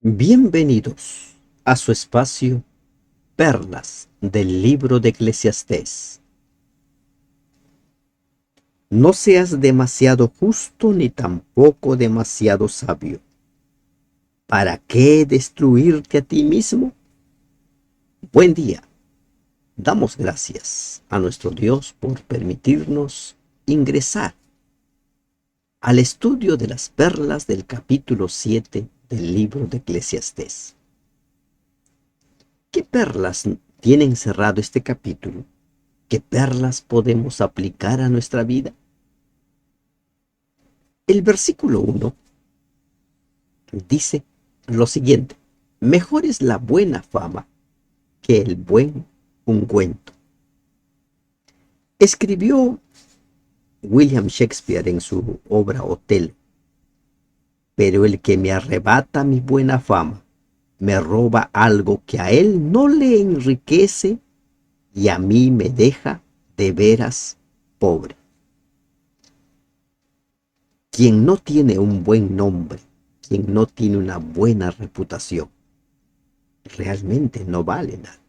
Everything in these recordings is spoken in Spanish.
Bienvenidos a su espacio Perlas del libro de Eclesiastés. No seas demasiado justo ni tampoco demasiado sabio. ¿Para qué destruirte a ti mismo? Buen día. Damos gracias a nuestro Dios por permitirnos ingresar al estudio de las perlas del capítulo 7 del libro de Eclesiastés. ¿Qué perlas tiene encerrado este capítulo? ¿Qué perlas podemos aplicar a nuestra vida? El versículo 1 dice lo siguiente: mejor es la buena fama que el buen ungüento. Escribió William Shakespeare en su obra Otelo: pero el que me arrebata mi buena fama me roba algo que a él no le enriquece y a mí me deja de veras pobre. Quien no tiene un buen nombre, quien no tiene una buena reputación, realmente no vale nada.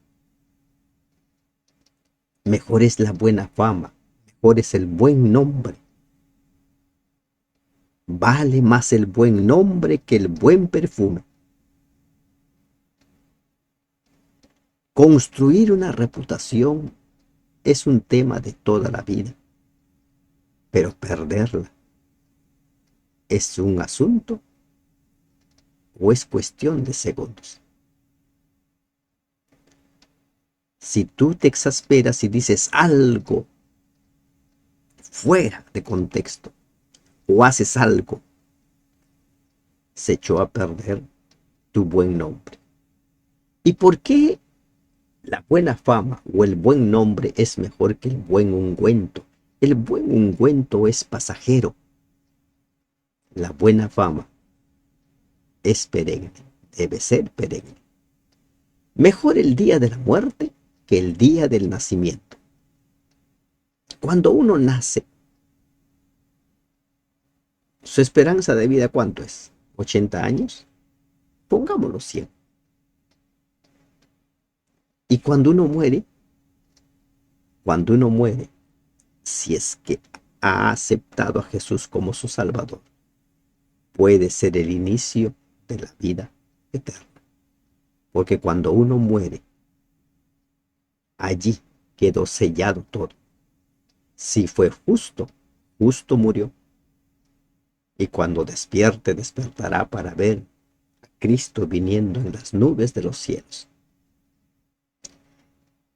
Mejor es la buena fama, mejor es el buen nombre. Vale más el buen nombre que el buen perfume. Construir una reputación es un tema de toda la vida, pero perderla es un asunto o es cuestión de segundos. Si tú te exasperas y dices algo fuera de contexto o haces algo, se echó a perder tu buen nombre. ¿Y por qué la buena fama o el buen nombre es mejor que el buen ungüento? El buen ungüento es pasajero. La buena fama es perenne, debe ser perenne. Mejor el día de la muerte que el día del nacimiento. Cuando uno nace, su esperanza de vida, ¿cuánto es? ¿80 años? Pongámoslo 100. Y cuando uno muere, si es que ha aceptado a Jesús como su Salvador, puede ser el inicio de la vida eterna. Porque cuando uno muere, allí quedó sellado todo. Si fue justo, justo murió. Y cuando despierte, despertará para ver a Cristo viniendo en las nubes de los cielos.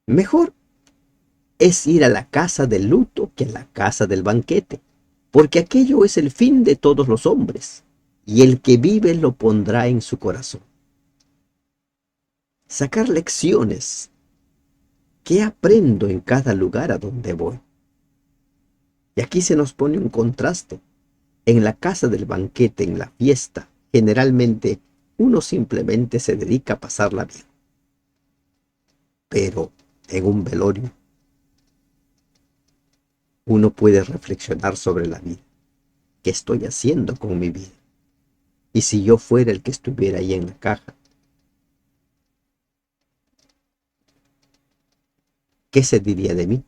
Mejor es ir a la casa del luto que a la casa del banquete, porque aquello es el fin de todos los hombres, y el que vive lo pondrá en su corazón. Sacar lecciones. ¿Qué aprendo en cada lugar a donde voy? Y aquí se nos pone un contraste. En la casa del banquete, en la fiesta, generalmente uno simplemente se dedica a pasarla bien. Pero en un velorio, uno puede reflexionar sobre la vida. ¿Qué estoy haciendo con mi vida? Y si yo fuera el que estuviera ahí en la caja, ¿qué se diría de mí?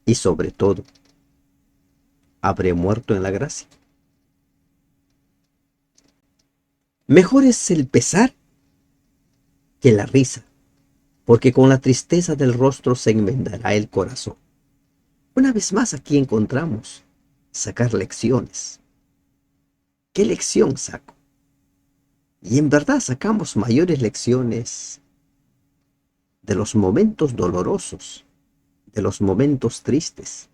Y sobre todo, ¿habré muerto en la gracia? Mejor es el pesar que la risa, porque con la tristeza del rostro se enmendará el corazón. Una vez más aquí encontramos sacar lecciones. ¿Qué lección saco? Y en verdad sacamos mayores lecciones de los momentos dolorosos, de los momentos tristes,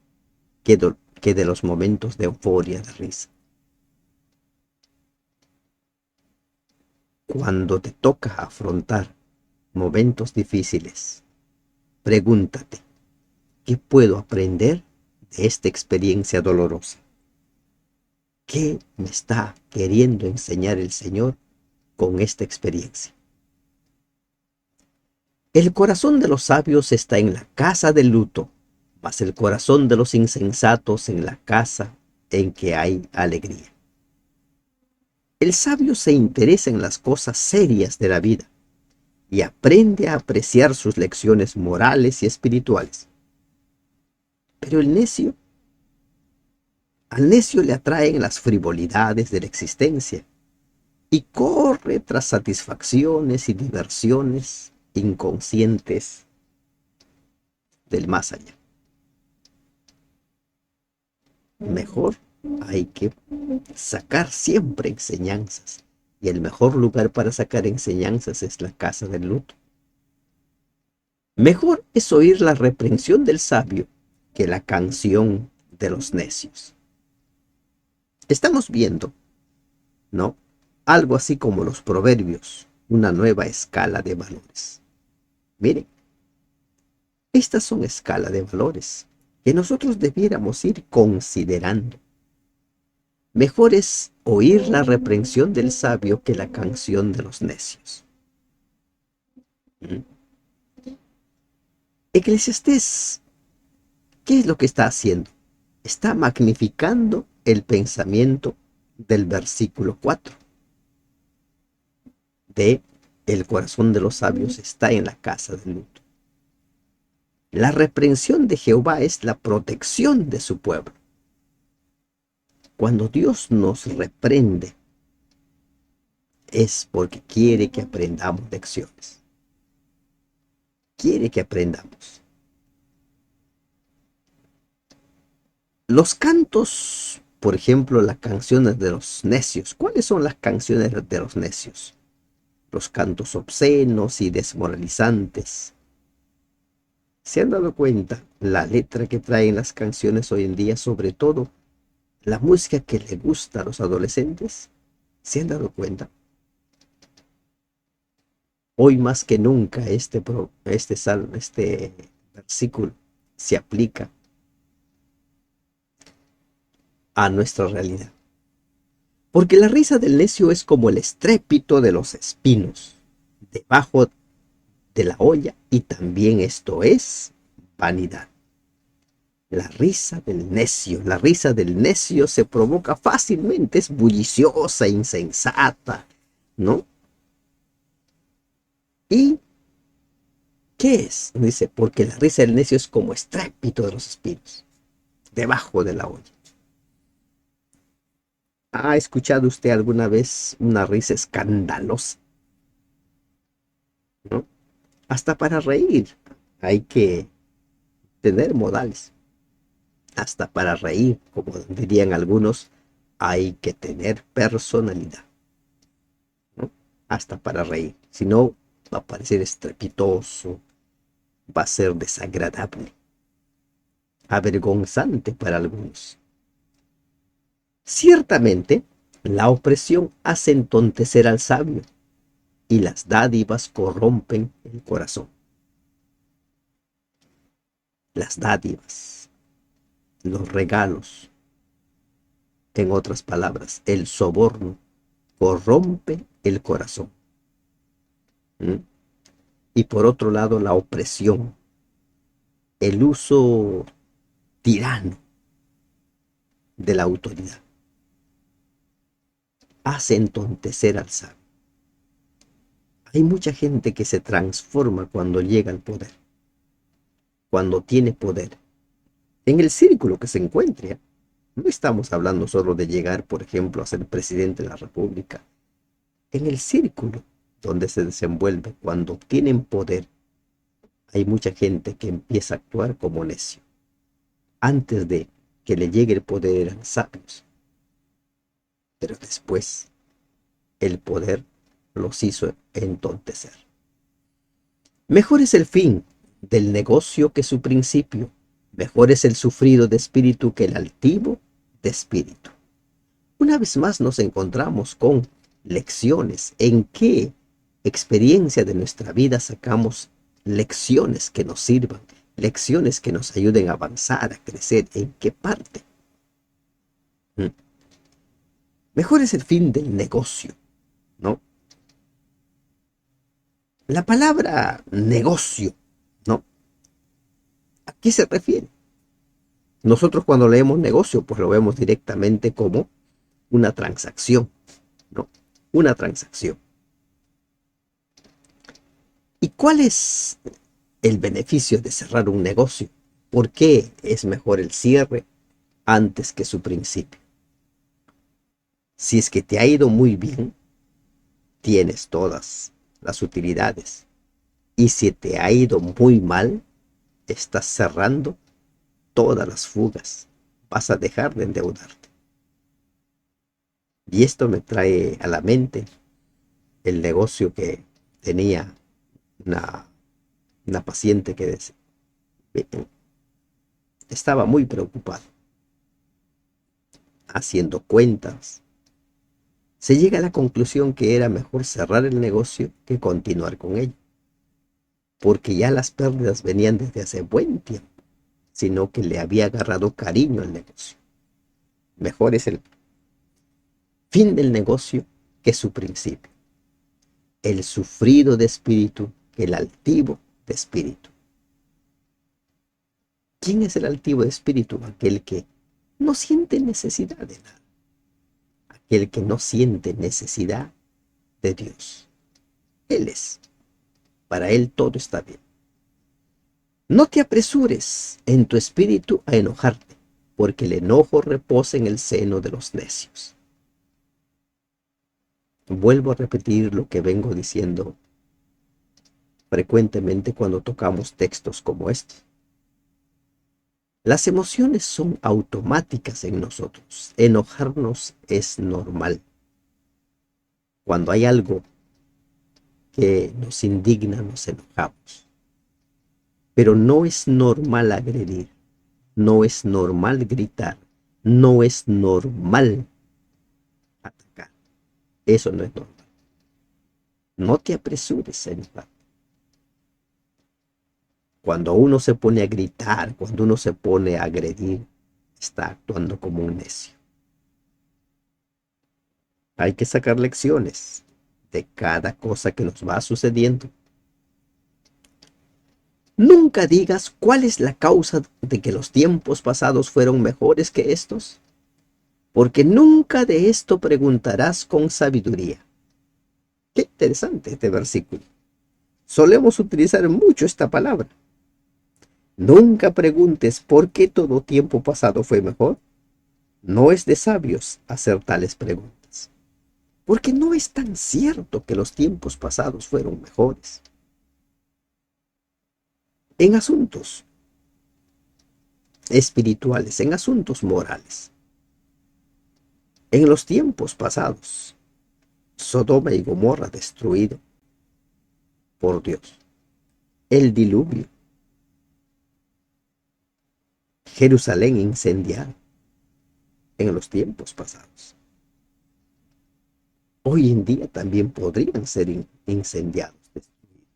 que de los momentos de euforia, de risa. Cuando te toca afrontar momentos difíciles, pregúntate: ¿qué puedo aprender de esta experiencia dolorosa? ¿Qué me está queriendo enseñar el Señor con esta experiencia? El corazón de los sabios está en la casa del luto, mas el corazón de los insensatos en la casa en que hay alegría. El sabio se interesa en las cosas serias de la vida y aprende a apreciar sus lecciones morales y espirituales. Pero al necio le atraen las frivolidades de la existencia y corre tras satisfacciones y diversiones inconscientes del más allá. Mejor hay que sacar siempre enseñanzas. Y el mejor lugar para sacar enseñanzas es la casa del luto. Mejor es oír la reprensión del sabio que la canción de los necios. Estamos viendo, ¿no? Algo así como los proverbios, una nueva escala de valores. Miren, estas son escalas de valores que nosotros debiéramos ir considerando. Mejor es oír la reprensión del sabio que la canción de los necios. ¿Mm? Eclesiastés, ¿qué es lo que está haciendo? Está magnificando el pensamiento del versículo 4. De el corazón de los sabios está en la casa del luto. La reprensión de Jehová es la protección de su pueblo. Cuando Dios nos reprende, es porque quiere que aprendamos lecciones. Quiere que aprendamos. Los cantos, por ejemplo, las canciones de los necios. ¿Cuáles son las canciones de los necios? Los cantos obscenos y desmoralizantes. ¿Se han dado cuenta la letra que traen las canciones hoy en día, sobre todo la música que le gusta a los adolescentes? ¿Se han dado cuenta? Hoy más que nunca este versículo se aplica a nuestra realidad. Porque la risa del necio es como el estrépito de los espinos debajo de la olla, y también esto es vanidad. La risa del necio se provoca fácilmente, es bulliciosa, insensata, ¿no? ¿Y qué es? Dice, porque la risa del necio es como estrépito de los espinos debajo de la olla. ¿Ha escuchado usted alguna vez una risa escandalosa? ¿No? Hasta para reír hay que tener modales. Hasta para reír, como dirían algunos, hay que tener personalidad, ¿no? Hasta para reír. Si no, va a parecer estrepitoso, va a ser desagradable, avergonzante para algunos. Ciertamente, la opresión hace entontecer al sabio y las dádivas corrompen el corazón. Las dádivas, los regalos, en otras palabras, el soborno, corrompe el corazón. ¿Mm? Y por otro lado, la opresión, el uso tirano de la autoridad, hace entontecer al sabio. Hay mucha gente que se transforma cuando llega al poder, cuando tiene poder, en el círculo que se encuentre. No estamos hablando solo de llegar, por ejemplo, a ser presidente de la República. En el círculo donde se desenvuelve, cuando obtienen poder, hay mucha gente que empieza a actuar como necio. Antes de que le llegue el poder eran sabios, pero después el poder los hizo entontecer. Mejor es el fin del negocio que su principio. Mejor es el sufrido de espíritu que el altivo de espíritu. Una vez más nos encontramos con lecciones. ¿En qué experiencia de nuestra vida sacamos lecciones que nos sirvan? Lecciones que nos ayuden a avanzar, a crecer. ¿En qué parte? Mejor es el fin del negocio, ¿no? La palabra negocio, ¿no? ¿A qué se refiere? Nosotros cuando leemos negocio, pues lo vemos directamente como una transacción. ¿no? Una transacción. ¿Y cuál es el beneficio de cerrar un negocio? ¿Por qué es mejor el cierre antes que su principio? Si es que te ha ido muy bien, tienes todas las utilidades. Y si te ha ido muy mal, estás cerrando todas las fugas. Vas a dejar de endeudarte. Y esto me trae a la mente el negocio que tenía una, una paciente que estaba muy preocupada, haciendo cuentas. Se llega a la conclusión que era mejor cerrar el negocio que continuar con ello, porque ya las pérdidas venían desde hace buen tiempo, sino que le había agarrado cariño al negocio. Mejor es el fin del negocio que su principio. El sufrido de espíritu que el altivo de espíritu. ¿Quién es el altivo de espíritu? Aquel que no siente necesidad de nada. Aquel que no siente necesidad de Dios. Él es. Para él todo está bien. No te apresures en tu espíritu a enojarte, porque el enojo reposa en el seno de los necios. Vuelvo a repetir lo que vengo diciendo frecuentemente cuando tocamos textos como este. Las emociones son automáticas en nosotros. Enojarnos es normal. Cuando hay algo que nos indigna, nos enojamos. Pero no es normal agredir, no es normal gritar, no es normal atacar. Eso no es normal. No te apresures a enojar. Cuando uno se pone a gritar, cuando uno se pone a agredir, está actuando como un necio. Hay que sacar lecciones de cada cosa que nos va sucediendo. Nunca digas cuál es la causa de que los tiempos pasados fueron mejores que estos, porque nunca de esto preguntarás con sabiduría. Qué interesante este versículo. Solemos utilizar mucho esta palabra. Nunca preguntes por qué todo tiempo pasado fue mejor. No es de sabios hacer tales preguntas, porque no es tan cierto que los tiempos pasados fueron mejores. En asuntos espirituales, en asuntos morales, en los tiempos pasados, Sodoma y Gomorra destruido por Dios, el diluvio, Jerusalén incendiada en los tiempos pasados. Hoy en día también podrían ser incendiados, destruidos.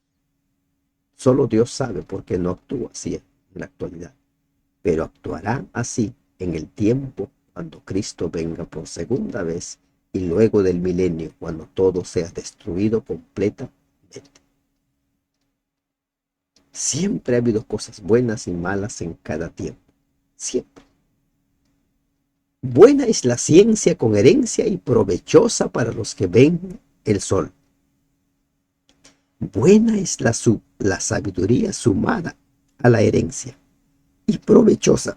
Solo Dios sabe por qué no actúa así en la actualidad, pero actuará así en el tiempo cuando Cristo venga por segunda vez y luego del milenio, cuando todo sea destruido completamente. Siempre ha habido cosas buenas y malas en cada tiempo. Siempre. Buena es la ciencia con herencia y provechosa para los que ven el sol. Buena es la sabiduría sumada a la herencia y provechosa,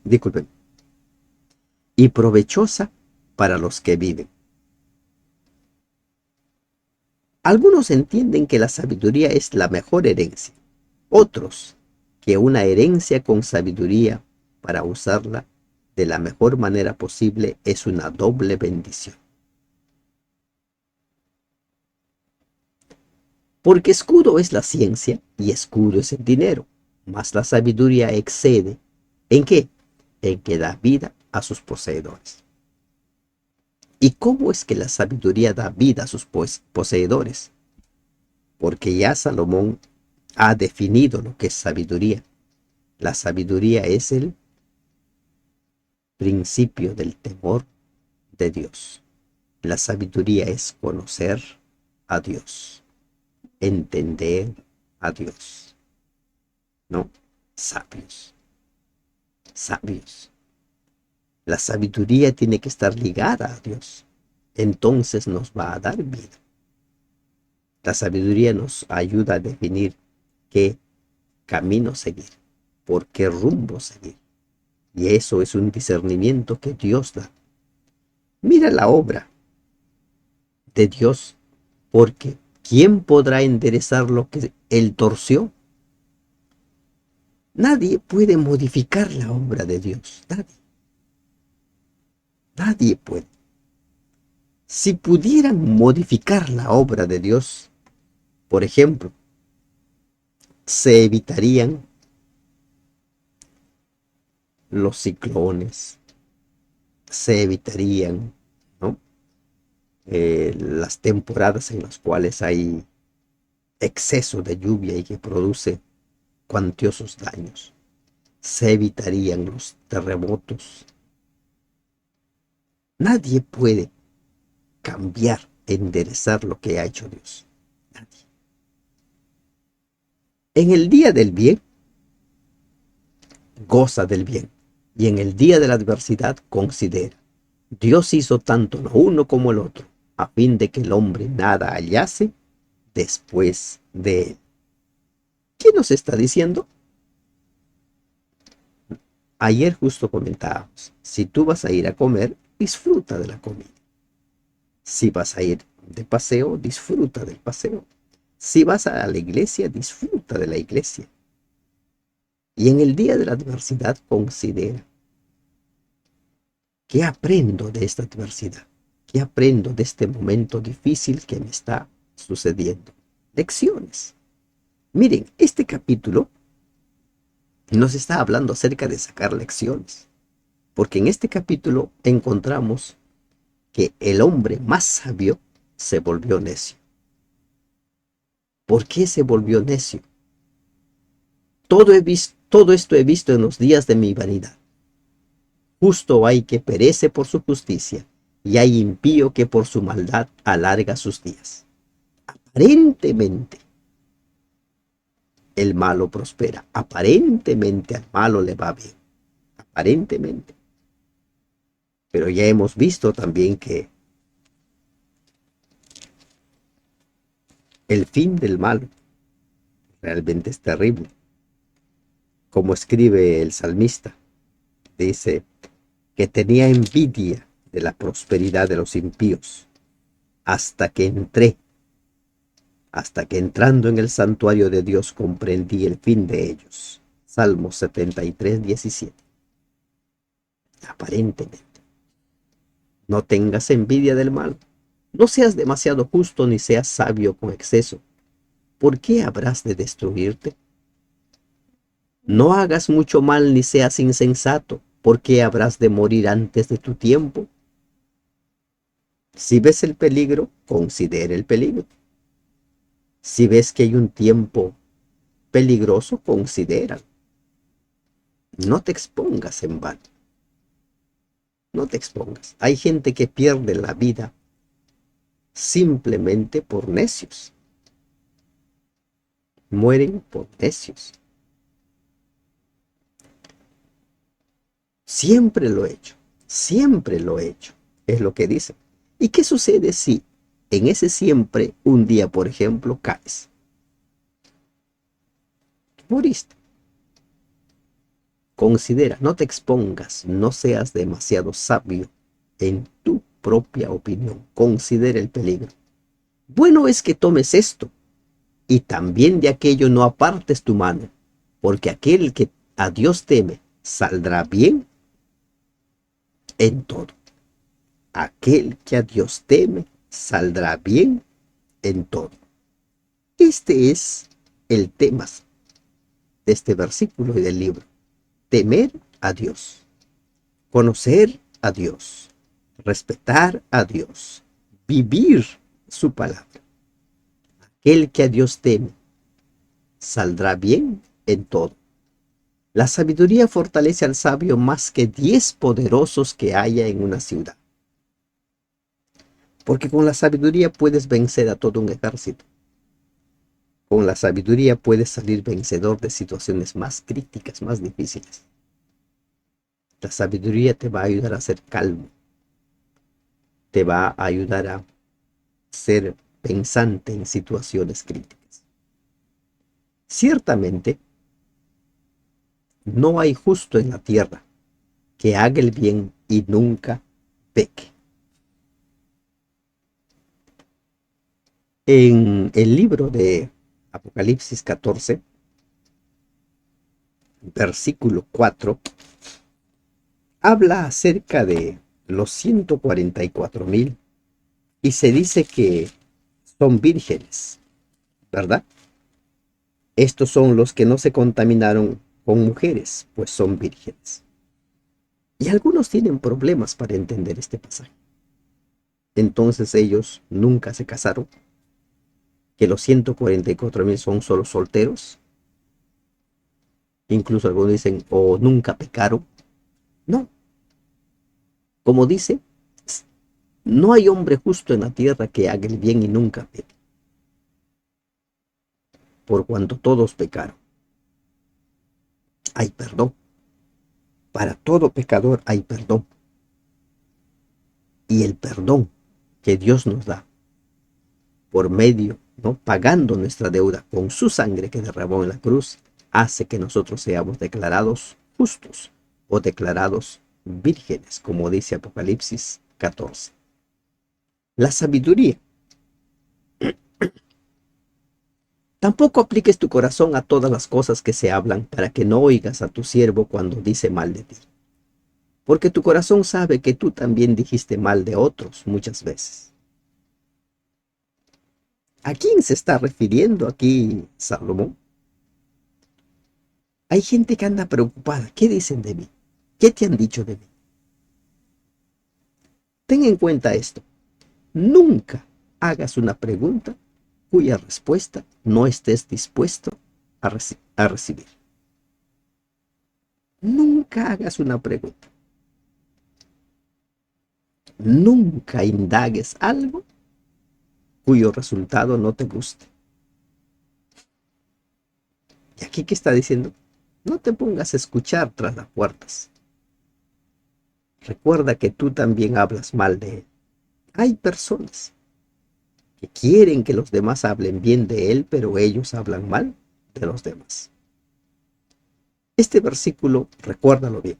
disculpen, y provechosa para los que viven. Algunos entienden que la sabiduría es la mejor herencia, otros que una herencia con sabiduría para usarla de la mejor manera posible es una doble bendición. Porque escudo es la ciencia y escudo es el dinero, mas la sabiduría excede. ¿En qué? En que da vida a sus poseedores. ¿Y cómo es que la sabiduría da vida a sus poseedores? Porque ya Salomón ha definido lo que es sabiduría. La sabiduría es el principio del temor de Dios. La sabiduría es conocer a Dios, entender a Dios, ¿no? Sabios, sabios. La sabiduría tiene que estar ligada a Dios. entonces nos va a dar vida. La sabiduría nos ayuda a definir qué camino seguir, por qué rumbo seguir. Y eso es un discernimiento que Dios da. Mira la obra de Dios, porque ¿quién podrá enderezar lo que Él torció? Nadie puede modificar la obra de Dios. Nadie. Nadie puede. Si pudieran modificar la obra de Dios, por ejemplo, se evitarían los ciclones, se evitarían, ¿no? Las temporadas en las cuales hay exceso de lluvia y que produce cuantiosos daños. Se evitarían los terremotos. Nadie puede cambiar, enderezar lo que ha hecho Dios. Nadie. En el día del bien, goza del bien. Y en el día de la adversidad, considera. Dios hizo tanto lo uno como el otro, a fin de que el hombre nada hallase después de él. ¿Qué nos está diciendo? Ayer justo comentábamos, si tú vas a ir a comer, disfruta de la comida. Si vas a ir de paseo, disfruta del paseo. Si vas a la iglesia, disfruta de la iglesia. Y en el día de la adversidad, considera, ¿qué aprendo de esta adversidad? ¿Qué aprendo de este momento difícil que me está sucediendo? Lecciones. Miren, este capítulo nos está hablando acerca de sacar lecciones, porque en este capítulo encontramos que el hombre más sabio se volvió necio. ¿Por qué se volvió necio? Todo esto he visto en los días de mi vanidad. Justo hay que perece por su justicia, y hay impío que por su maldad alarga sus días. Aparentemente, el malo prospera. Aparentemente al malo le va bien. Aparentemente. Pero ya hemos visto también que el fin del malo realmente es terrible. Como escribe el salmista, dice que tenía envidia de la prosperidad de los impíos, hasta que entrando en el santuario de Dios comprendí el fin de ellos. Salmos 73, 17. Aparentemente. No tengas envidia del mal. No seas demasiado justo ni seas sabio con exceso. ¿Por qué habrás de destruirte? No hagas mucho mal ni seas insensato. ¿Por qué habrás de morir antes de tu tiempo? Si ves el peligro, considera el peligro. Si ves que hay un tiempo peligroso, considéralo. No te expongas en vano. No te expongas. Hay gente que pierde la vida simplemente por necios. Mueren por necios. Siempre lo he hecho. Siempre lo he hecho. Es lo que dice. ¿Y qué sucede si en ese siempre un día, por ejemplo, caes? Moriste. Considera, no te expongas, no seas demasiado sabio en tu propia opinión. Considera el peligro. Bueno es que tomes esto y también de aquello no apartes tu mano, porque aquel que a Dios teme saldrá bien en todo. Aquel que a Dios teme saldrá bien en todo. Este es el tema de este versículo y del libro. Temer a Dios, conocer a Dios, respetar a Dios, vivir su palabra. Aquel que a Dios teme saldrá bien en todo. La sabiduría fortalece al sabio más que 10 poderosos que haya en una ciudad. Porque con la sabiduría puedes vencer a todo un ejército. Con la sabiduría puedes salir vencedor de situaciones más críticas, más difíciles. La sabiduría te va a ayudar a ser calmo. te va a ayudar a ser pensante en situaciones críticas. Ciertamente, no hay justo en la tierra que haga el bien y nunca peque. En el libro de Apocalipsis 14, versículo 4, habla acerca de los 144,000 y se dice que son vírgenes, ¿verdad? Estos son los que no se contaminaron con mujeres, pues son vírgenes. Y algunos tienen problemas para entender este pasaje. Entonces ellos nunca se casaron, que los 144,000 son solo solteros. Incluso algunos dicen, o nunca pecaron. No, como dice, no hay hombre justo en la tierra que haga el bien y nunca peque, por cuanto todos pecaron. Hay perdón. Para todo pecador hay perdón. Y el perdón que Dios nos da por medio, ¿no?, pagando nuestra deuda con su sangre que derramó en la cruz, hace que nosotros seamos declarados justos o declarados vírgenes, como dice Apocalipsis 14. La sabiduría. Tampoco apliques tu corazón a todas las cosas que se hablan, para que no oigas a tu siervo cuando dice mal de ti. Porque tu corazón sabe que tú también dijiste mal de otros muchas veces. ¿A quién se está refiriendo aquí Salomón? Hay gente que anda preocupada. ¿Qué dicen de mí? ¿Qué te han dicho de mí? Ten en cuenta esto. Nunca hagas una pregunta cuya respuesta no estés dispuesto a recibir. Nunca hagas una pregunta. Nunca indagues algo cuyo resultado no te guste. ¿Y aquí qué está diciendo? No te pongas a escuchar tras las puertas. Recuerda que tú también hablas mal de él. Hay personas que quieren que los demás hablen bien de él, pero ellos hablan mal de los demás. Este versículo, recuérdalo bien.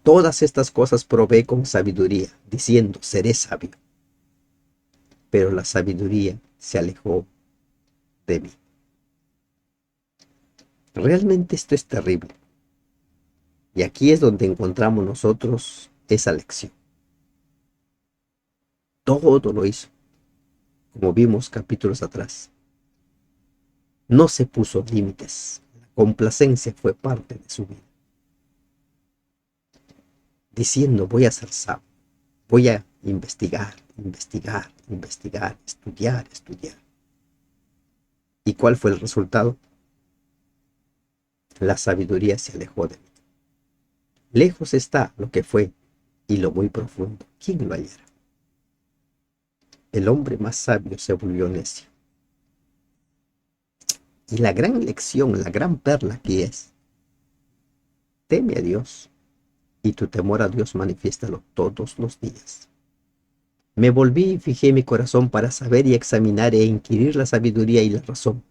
Todas estas cosas probé con sabiduría, diciendo, seré sabio. Pero la sabiduría se alejó de mí. Realmente esto es terrible. Y aquí es donde encontramos nosotros esa lección. Todo lo hizo, como vimos capítulos atrás. No se puso límites. La complacencia fue parte de su vida. Diciendo, voy a ser sabio. Voy a investigar, investigar, investigar, estudiar, estudiar. ¿Y cuál fue el resultado? La sabiduría se alejó de mí. Lejos está lo que fue y lo muy profundo. ¿Quién lo hallará? El hombre más sabio se volvió necio. Y la gran lección, la gran perla aquí es, teme a Dios y tu temor a Dios manifiéstalo todos los días. Me volví y fijé mi corazón para saber y examinar e inquirir la sabiduría y la razón,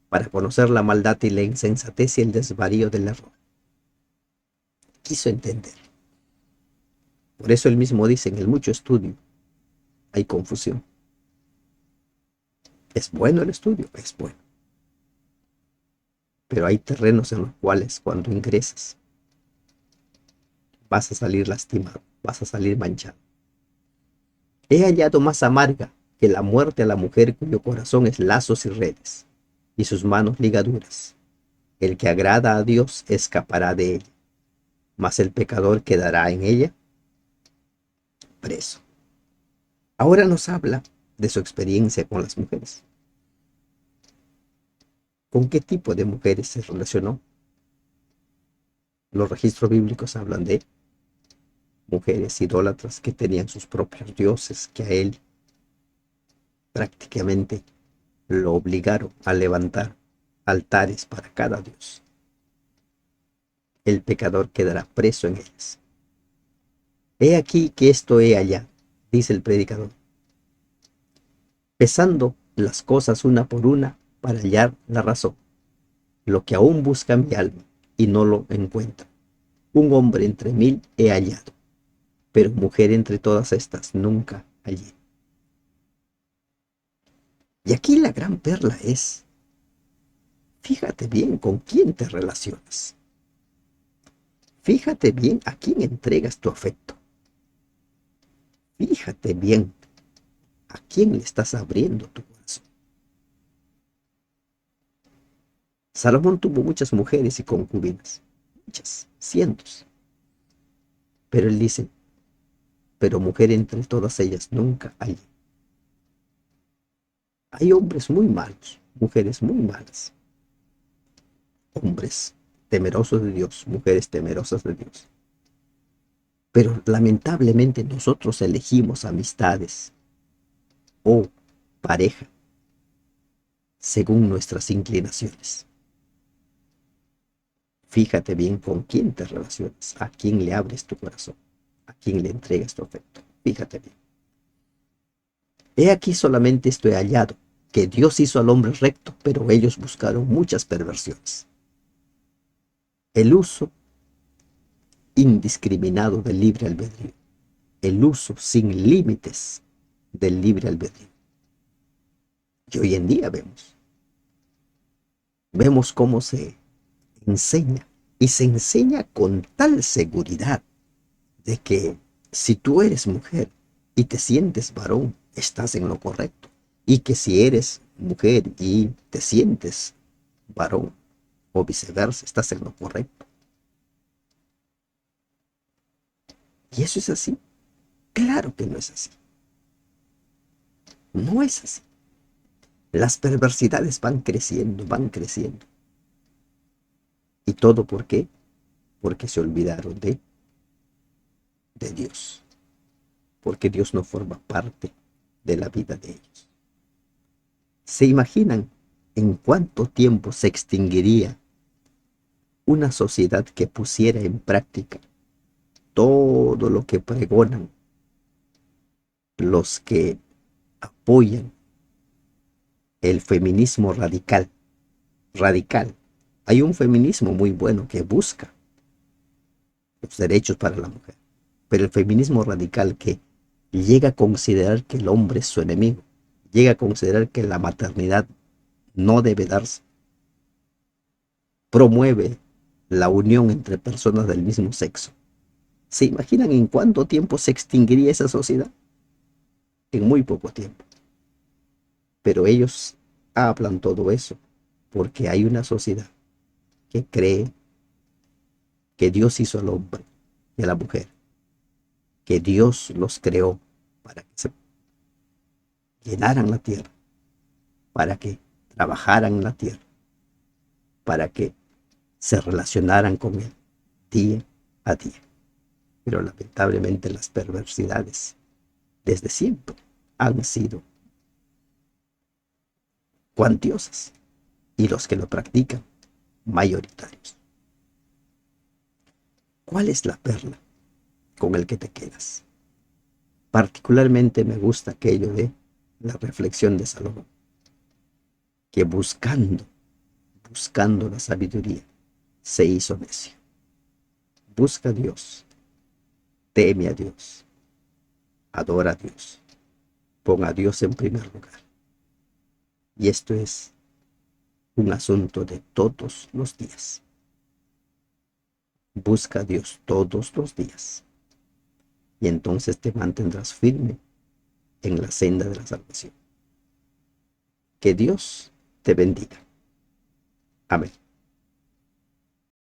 para conocer la maldad y la insensatez y el desvarío del error. Quiso entender. Por eso él mismo dice, en el mucho estudio hay confusión. ¿Es bueno el estudio? Es bueno. Pero hay terrenos en los cuales cuando ingresas vas a salir lastimado, vas a salir manchado. He hallado más amarga que la muerte a la mujer cuyo corazón es lazos y redes, y sus manos ligaduras. El que agrada a Dios escapará de ella, mas el pecador quedará en ella preso. Ahora nos habla de su experiencia con las mujeres. ¿Con qué tipo de mujeres se relacionó? Los registros bíblicos hablan de mujeres idólatras que tenían sus propios dioses, que a él prácticamente lo obligaron a levantar altares para cada dios. El pecador quedará preso en ellas. He aquí que esto he hallado, dice el predicador, pesando las cosas una por una para hallar la razón, lo que aún busca mi alma y no lo encuentra. Un hombre entre mil he hallado, pero mujer entre todas estas nunca hallé. Y aquí la gran perla es, fíjate bien con quién te relacionas. Fíjate bien a quién entregas tu afecto. Fíjate bien a quién le estás abriendo tu corazón. Salomón tuvo muchas mujeres y concubinas, muchas, cientos. Pero él dice, pero mujer entre todas ellas nunca hay. Hay hombres muy malos, mujeres muy malas. Hombres temerosos de Dios, mujeres temerosas de Dios. Pero lamentablemente nosotros elegimos amistades o pareja según nuestras inclinaciones. Fíjate bien con quién te relacionas, a quién le abres tu corazón, a quién le entregas tu afecto. Fíjate bien. He aquí solamente esto he hallado, que Dios hizo al hombre recto, pero ellos buscaron muchas perversiones. El uso indiscriminado del libre albedrío, el uso sin límites del libre albedrío. Y hoy en día vemos cómo se enseña, y se enseña con tal seguridad de que si tú eres mujer y te sientes varón, estás en lo correcto. Y que si eres mujer y te sientes varón o viceversa, estás en lo correcto. ¿Y eso es así? Claro que no es así. No es así. Las perversidades van creciendo, van creciendo. ¿Y todo por qué? Porque se olvidaron de Dios. Porque Dios no forma parte de la vida de ellos. ¿Se imaginan en cuánto tiempo se extinguiría una sociedad que pusiera en práctica todo lo que pregonan los que apoyan el feminismo radical? Radical. Hay un feminismo muy bueno que busca los derechos para la mujer, pero el feminismo radical que llega a considerar que el hombre es su enemigo, llega a considerar que la maternidad no debe darse, promueve la unión entre personas del mismo sexo. ¿Se imaginan en cuánto tiempo se extinguiría esa sociedad? En muy poco tiempo. Pero ellos hablan todo eso porque hay una sociedad que cree que Dios hizo al hombre y a la mujer, que Dios los creó para que se llenaran la tierra, para que trabajaran en la tierra, para que se relacionaran con Él día a día. Pero lamentablemente las perversidades desde siempre han sido cuantiosas y los que lo practican mayoritarios. ¿Cuál es la perla con el que te quedas? Particularmente me gusta aquello de la reflexión de Salomón, que buscando la sabiduría, se hizo necio. Busca a Dios, teme a Dios, adora a Dios, pon a Dios en primer lugar. Y esto es un asunto de todos los días. Busca a Dios todos los días y entonces te mantendrás firme en la senda de la salvación. Que Dios te bendiga. Amén.